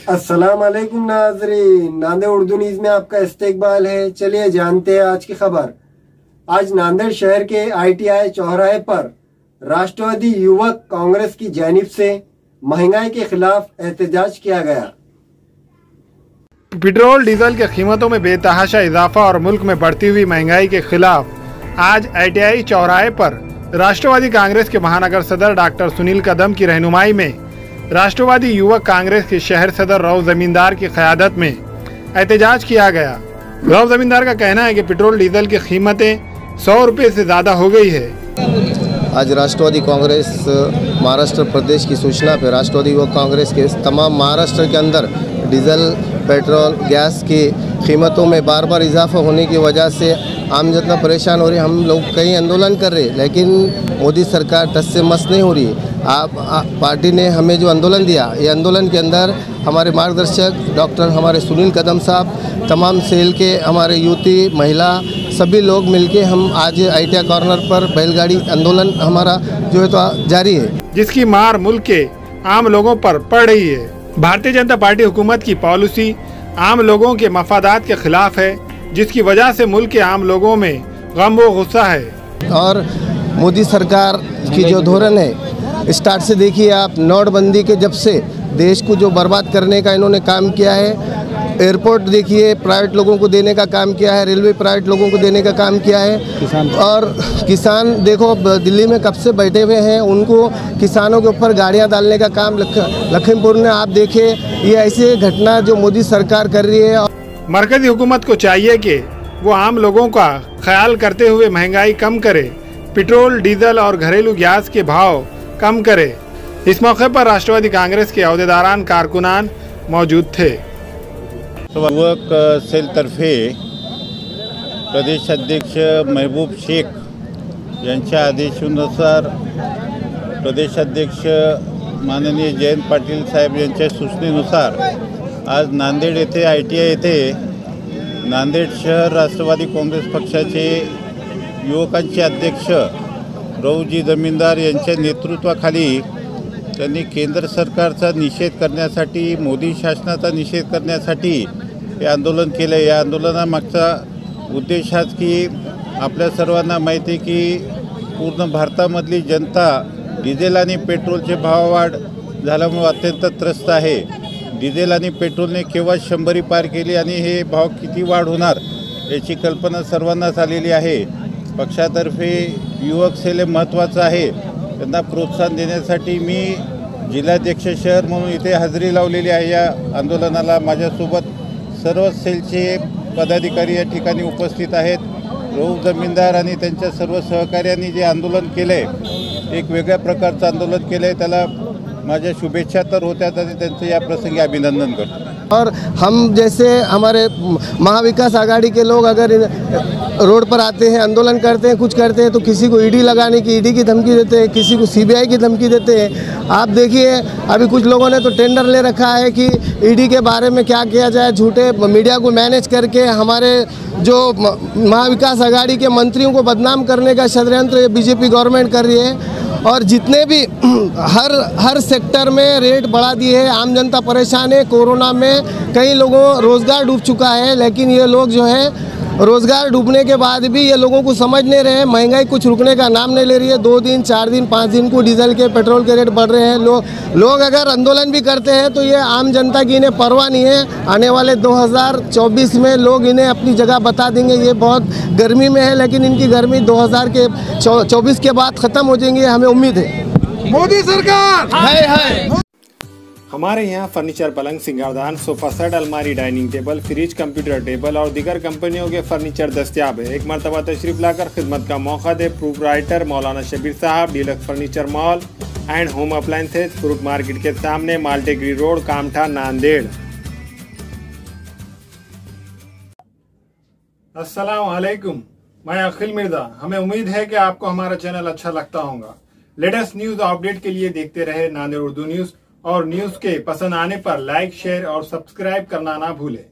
अस्सलाम वालेकुम नाज़रीन, नांदेड़ उर्दू न्यूज़ में आपका इस्तकबाल है। चलिए जानते हैं आज की खबर। आज नांदेड़ शहर के ITI चौराहे पर राष्ट्रवादी युवक कांग्रेस की जानिब से महंगाई के खिलाफ एहतजाज किया गया। पेट्रोल डीजल की कीमतों में बेतहाशा इजाफा और मुल्क में बढ़ती हुई महंगाई के खिलाफ आज ITI चौराहे पर राष्ट्रवादी कांग्रेस के महानगर सदर डॉक्टर सुनील कदम की रहनुमाई में राष्ट्रवादी युवक कांग्रेस के शहर सदर रऊफ जमींदार की क़यादत में एहतजाज किया गया। रऊफ जमींदार का कहना है कि पेट्रोल डीजल की कीमतें 100 रुपये से ज़्यादा हो गई है। आज राष्ट्रवादी कांग्रेस महाराष्ट्र प्रदेश की सूचना पर राष्ट्रवादी युवक कांग्रेस के तमाम महाराष्ट्र के अंदर डीजल, पेट्रोल, गैस की कीमतों में बार बार इजाफा होने की वजह से आम जनता परेशान हो रही है। हम लोग कई आंदोलन कर रहे हैं, लेकिन मोदी सरकार टस से मस नहीं हो रही। पार्टी ने हमें जो आंदोलन दिया, ये आंदोलन के अंदर हमारे मार्गदर्शक डॉक्टर हमारे सुनील कदम साहब, तमाम सेल के हमारे युवती, महिला सभी लोग मिलके हम आज ITI कॉर्नर पर बैलगाड़ी आंदोलन हमारा जो है तो जारी है, जिसकी मार मुल्क के आम लोगों पर पड़ रही है। भारतीय जनता पार्टी हुकूमत की पॉलिसी आम लोगों के मफादात के खिलाफ है, जिसकी वजह से मुल्क के आम लोगों में गम व गुस्सा है। और मोदी सरकार की जो धोरण है, स्टार्ट से देखिए आप, नोटबंदी के जब से देश को जो बर्बाद करने का इन्होंने काम किया है, एयरपोर्ट देखिए प्राइवेट लोगों को देने का काम किया है, रेलवे प्राइवेट लोगों को देने का काम किया है। और किसान देखो दिल्ली में कब से बैठे हुए हैं, उनको किसानों के ऊपर गाड़ियां डालने का काम लखीमपुर में आप देखे। ये ऐसे घटना जो मोदी सरकार कर रही है। मरकजी हुकूमत को चाहिए कि वो आम लोगों का ख्याल करते हुए महंगाई कम करे, पेट्रोल, डीजल और घरेलू गैस के भाव कम करे। इस मौके पर राष्ट्रवादी कांग्रेस के अहदेदारान, कारकुनान मौजूद थे। युवक सेल तर्फे प्रदेश अध्यक्ष महबूब शेख यांच्या आदेशानुसार प्रदेश अध्यक्ष माननीय जयंत पाटील साहेब यांच्या सूचनेनुसार आज नांदेड येथे ITI येथे नांदेड शहर राष्ट्रवादी काँग्रेस पक्षाचे युवकांचे अध्यक्ष रऊफजी जमीनदार यांच्या नेतृत्वाखाली त्यांनी केंद्र सरकारचा निषेध करण्यासाठी, मोदी शासनाचा निषेध करण्यासाठी हे आंदोलन केलं। या आंदोलनामागचा उद्देश हाच की आपल्या सर्वांना माहिती आहे की पूर्ण भारतामधली जनता डिझेल आणि पेट्रोलचे भाववाढ झाल्यामुळे अत्यंत त्रस्त आहे। डिझेल आणि पेट्रोलने केव्हा 100 पार केली आणि हे भाव किती वाढ होणार याची कल्पना सर्वांनाच आलेली आहे। पक्षातर्फे युवक सेल महत्त्वाचं आहे, त्यांना प्रोत्साहन देण्यासाठी मी जिल्हाध्यक्ष शहर म्हणून इथे हजेरी लावलेली आहे। या आंदोलनाला माझ्यासोबत सर्व सेलचे पदाधिकारी या ठिकाणी उपस्थित आहेत। रऊफ जमीनदार आणि त्यांच्या सर्व सहकार्यांनी जे आंदोलन केले, एक वेगळ्या प्रकारचं आंदोलन केलं आहे, त्याला माझ्या शुभेच्छा तर होत्याच आणि त्यांचं या प्रसंगी अभिनंदन करतो। और हम जैसे हमारे महाविकास आघाड़ी के लोग अगर रोड पर आते हैं, आंदोलन करते हैं, कुछ करते हैं, तो किसी को ED लगाने की ED की धमकी देते हैं, किसी को CBI की धमकी देते हैं। आप देखिए अभी कुछ लोगों ने तो टेंडर ले रखा है कि ED के बारे में क्या किया जाए, झूठे मीडिया को मैनेज करके हमारे जो महाविकास आघाड़ी के मंत्रियों को बदनाम करने का षड्यंत्र ये BJP गवर्नमेंट कर रही है। और जितने भी हर सेक्टर में रेट बढ़ा दिए हैं, आम जनता परेशान है। कोरोना में कई लोगों रोज़गार डूब चुका है, लेकिन ये लोग जो है रोज़गार डूबने के बाद भी ये लोगों को समझ नहीं रहे। महंगाई कुछ रुकने का नाम नहीं ले रही है। 2 दिन, 4 दिन, 5 दिन को डीजल के, पेट्रोल के रेट बढ़ रहे हैं। लोग अगर आंदोलन भी करते हैं तो ये आम जनता की इन्हें परवाह नहीं है। आने वाले 2024 में लोग इन्हें अपनी जगह बता देंगे। ये बहुत गर्मी में है, लेकिन इनकी गर्मी 2024 के बाद ख़त्म हो जाएंगी, हमें उम्मीद है। मोदी सरकार है। हमारे यहाँ फर्नीचर, पलंग, सिंगारदान, सोफा सेट, अलमारी, dining table, fridge, computer table और दीगर कंपनियों के फर्नीचर दस्तियाब है। एक मरतबा तशरीफ लाकर खिदमत का मौका दे। प्रोप्राइटर मौलाना शबीर साहब, deluxe furniture mall and home appliances, fruit market के सामने, माल्टेगरी रोड, कामठा, नांदेड़। अस्सलाम वालेकुम, मैं अखिल मिर्जा। हमें उम्मीद है कि आपको हमारा चैनल अच्छा लगता होगा। लेटेस्ट न्यूज अपडेट के लिए देखते रहे नांदेड़ उर्दू न्यूज, और न्यूज के पसंद आने पर लाइक, शेयर और सब्सक्राइब करना ना भूलें।